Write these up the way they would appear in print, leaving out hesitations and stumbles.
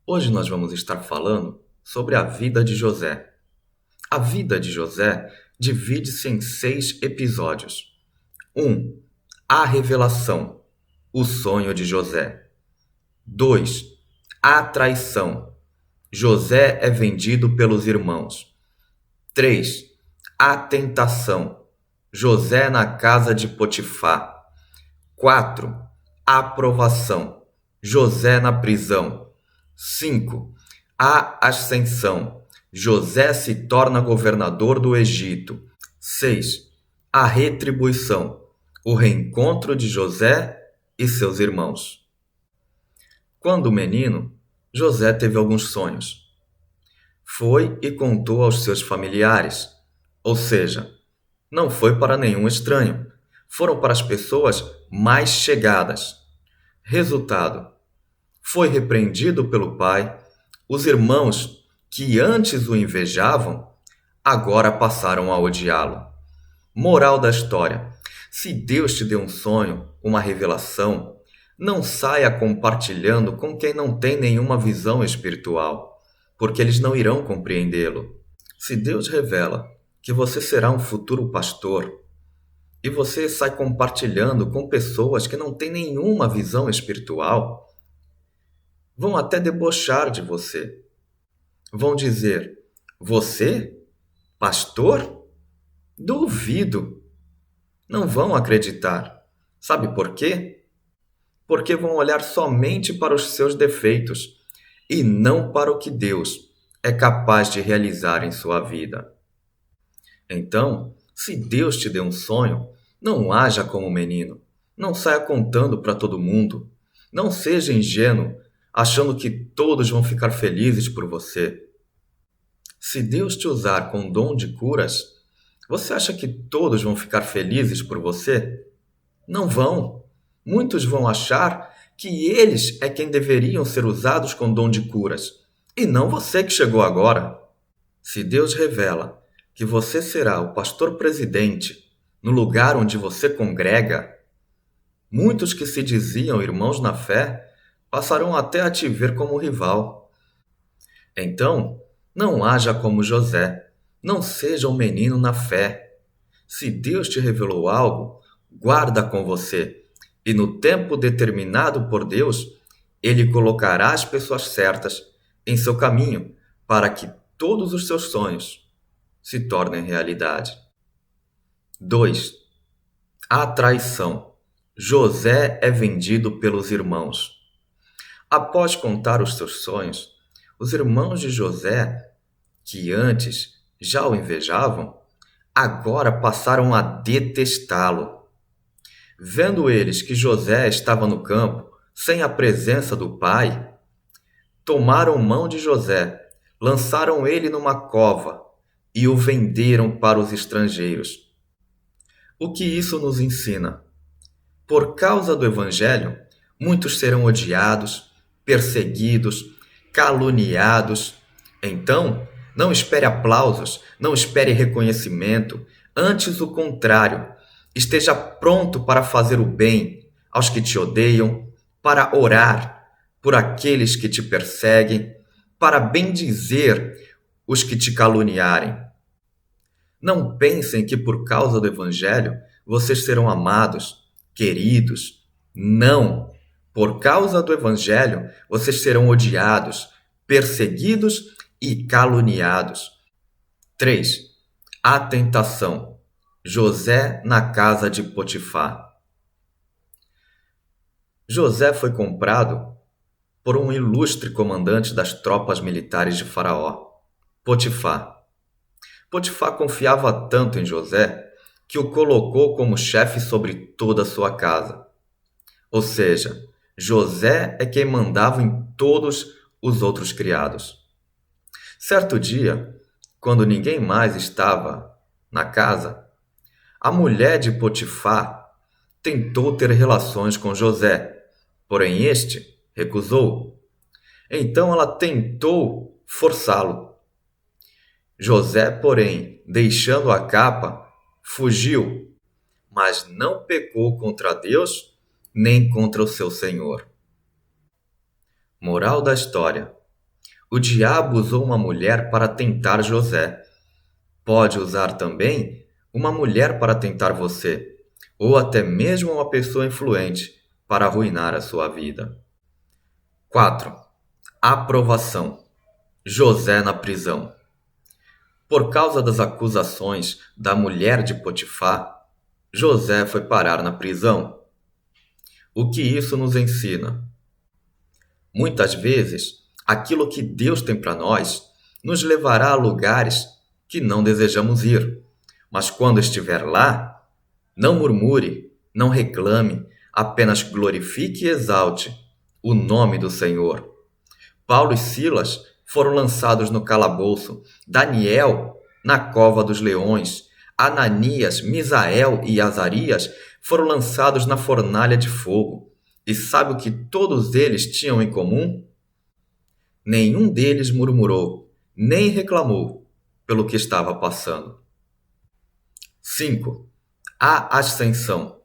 Hoje nós vamos estar falando sobre a vida de José. A vida de José divide-se em 6 episódios. 1. A revelação, o sonho de José. 2. A traição. José é vendido pelos irmãos. 3. A tentação. José na casa de Potifar. 4. A aprovação. José na prisão. 5. A ascensão. José se torna governador do Egito. 6. A retribuição. O reencontro de José e seus irmãos. Quando menino, José teve alguns sonhos. Foi e contou aos seus familiares, ou seja, não foi para nenhum estranho, foram para as pessoas mais chegadas. Resultado: foi repreendido pelo pai. Os irmãos que antes o invejavam, agora passaram a odiá-lo. Moral da história: se Deus te deu um sonho, uma revelação, não saia compartilhando com quem não tem nenhuma visão espiritual, porque eles não irão compreendê-lo. Se Deus revela que você será um futuro pastor e você sai compartilhando com pessoas que não têm nenhuma visão espiritual, vão até debochar de você. Vão dizer: você? Pastor? Duvido. Não vão acreditar. Sabe por quê? Porque vão olhar somente para os seus defeitos e não para o que Deus é capaz de realizar em sua vida. Então, se Deus te deu um sonho, não haja como menino. Não saia contando para todo mundo. Não seja ingênuo, achando que todos vão ficar felizes por você. Se Deus te usar com dom de curas, você acha que todos vão ficar felizes por você? Não vão. Muitos vão achar que eles é quem deveriam ser usados com dom de curas, e não você que chegou agora. Se Deus revela que você será o pastor presidente no lugar onde você congrega, muitos que se diziam irmãos na fé passarão até a te ver como rival. Então, não haja como José, não seja um menino na fé. Se Deus te revelou algo, guarda com você, e no tempo determinado por Deus, Ele colocará as pessoas certas em seu caminho para que todos os seus sonhos se tornem realidade. 2. A traição. José é vendido pelos irmãos. Após contar os seus sonhos, os irmãos de José, que antes já o invejavam, agora passaram a detestá-lo. Vendo eles que José estava no campo, sem a presença do pai, tomaram mão de José, lançaram ele numa cova e o venderam para os estrangeiros. O que isso nos ensina? Por causa do Evangelho, muitos serão odiados, perseguidos, caluniados. Então, não espere aplausos, não espere reconhecimento, antes o contrário. Esteja pronto para fazer o bem aos que te odeiam, para orar por aqueles que te perseguem, para bendizer os que te caluniarem. Não pensem que por causa do Evangelho vocês serão amados, queridos. Não! Por causa do Evangelho vocês serão odiados, perseguidos e caluniados. 3. A tentação. José na casa de Potifar. José foi comprado por um ilustre comandante das tropas militares de Faraó, Potifar. Potifar confiava tanto em José que o colocou como chefe sobre toda a sua casa. Ou seja, José é quem mandava em todos os outros criados. Certo dia, quando ninguém mais estava na casa, a mulher de Potifar tentou ter relações com José, porém este recusou. Então ela tentou forçá-lo. José, porém, deixando a capa, fugiu, mas não pecou contra Deus nem contra o seu senhor. Moral da história: o diabo usou uma mulher para tentar José. Pode usar também uma mulher para tentar você, ou até mesmo uma pessoa influente para arruinar a sua vida. 4. Aprovação. José na prisão. Por causa das acusações da mulher de Potifar, José foi parar na prisão. O que isso nos ensina? Muitas vezes, aquilo que Deus tem para nós nos levará a lugares que não desejamos ir. Mas quando estiver lá, não murmure, não reclame, apenas glorifique e exalte o nome do Senhor. Paulo e Silas foram lançados no calabouço, Daniel na cova dos leões, Ananias, Misael e Azarias foram lançados na fornalha de fogo. E sabe o que todos eles tinham em comum? Nenhum deles murmurou, nem reclamou pelo que estava passando. 5. A ascensão.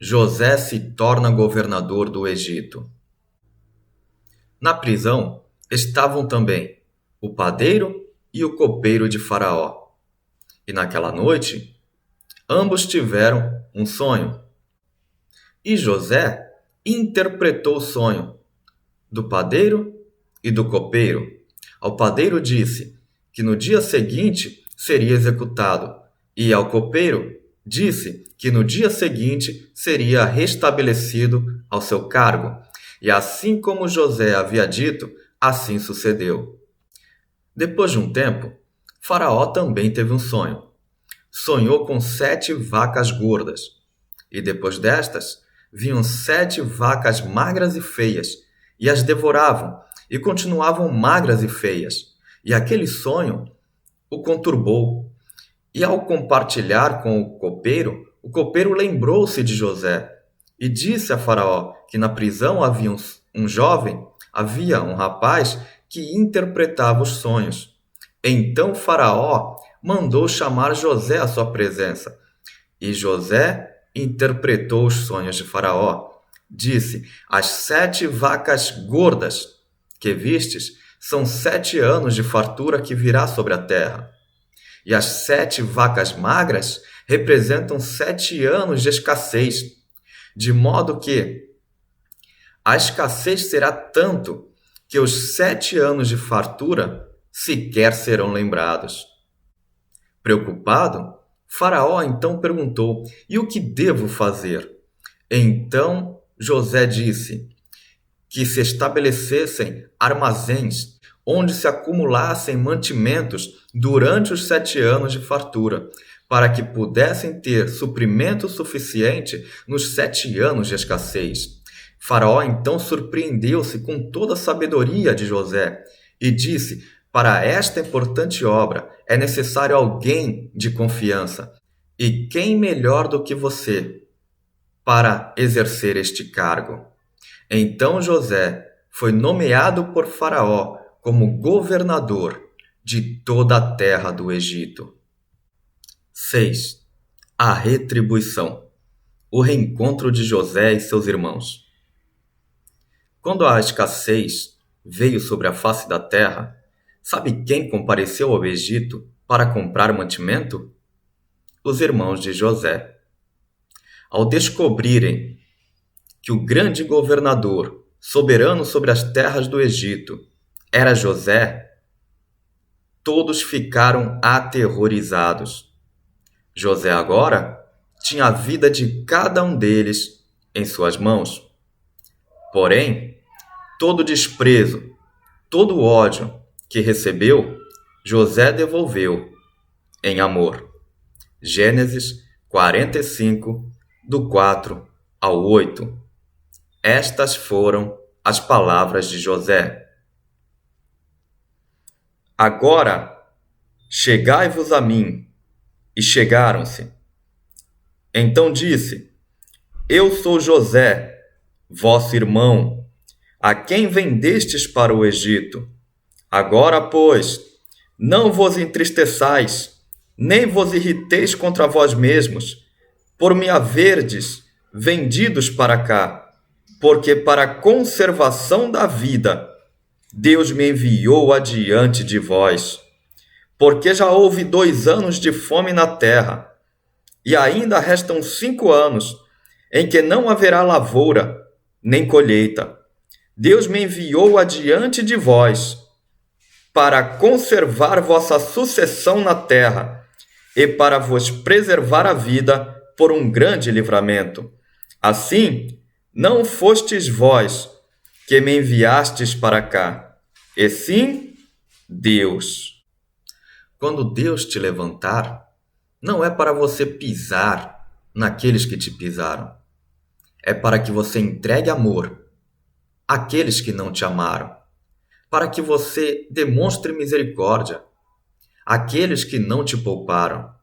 José se torna governador do Egito. Na prisão estavam também o padeiro e o copeiro de Faraó. E naquela noite, ambos tiveram um sonho. E José interpretou o sonho do padeiro e do copeiro. Ao padeiro disse que no dia seguinte seria executado, e ao copeiro disse que no dia seguinte seria restabelecido ao seu cargo. E assim como José havia dito, assim sucedeu. Depois de um tempo, Faraó também teve um sonho. Sonhou com 7 vacas gordas, e depois destas vinham 7 vacas magras e feias, e as devoravam, e continuavam magras e feias. E aquele sonho o conturbou. E ao compartilhar com o copeiro lembrou-se de José, e disse a Faraó que na prisão havia um rapaz que interpretava os sonhos. Então Faraó mandou chamar José à sua presença. E José interpretou os sonhos de Faraó. Disse: as 7 vacas gordas que vistes são 7 anos de fartura que virá sobre a terra. E as 7 vacas magras representam 7 anos de escassez, de modo que a escassez será tanto que os 7 anos de fartura sequer serão lembrados. Preocupado, Faraó então perguntou: e o que devo fazer? Então José disse que se estabelecessem armazéns onde se acumulassem mantimentos durante os 7 anos de fartura, para que pudessem ter suprimento suficiente nos 7 anos de escassez. Faraó então surpreendeu-se com toda a sabedoria de José e disse: para esta importante obra é necessário alguém de confiança. E quem melhor do que você para exercer este cargo? Então José foi nomeado por Faraó como governador de toda a terra do Egito. 6. A retribuição. O reencontro de José e seus irmãos. Quando a escassez veio sobre a face da terra, sabe quem compareceu ao Egito para comprar mantimento? Os irmãos de José. Ao descobrirem que o grande governador, soberano sobre as terras do Egito, era José, todos ficaram aterrorizados. José agora tinha a vida de cada um deles em suas mãos. Porém, todo desprezo, todo ódio que recebeu, José devolveu em amor. Gênesis 45, do 4 ao 8. Estas foram as palavras de José. Agora, chegai-vos a mim. E chegaram-se. Então disse: eu sou José, vosso irmão, a quem vendestes para o Egito. Agora, pois, não vos entristeçais, nem vos irriteis contra vós mesmos, por me haverdes vendidos para cá, porque para a conservação da vida Deus me enviou adiante de vós, porque já houve 2 anos de fome na terra, e ainda restam 5 anos, em que não haverá lavoura, nem colheita. Deus me enviou adiante de vós, para conservar vossa sucessão na terra, e para vos preservar a vida por um grande livramento. Assim, não fostes vós que me enviastes para cá, e sim Deus. Quando Deus te levantar, não é para você pisar naqueles que te pisaram. É para que você entregue amor àqueles que não te amaram. Para que você demonstre misericórdia àqueles que não te pouparam.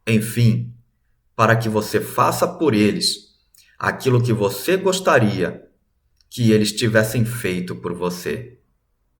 Enfim, para que você faça por eles aquilo que você gostaria que eles tivessem feito por você.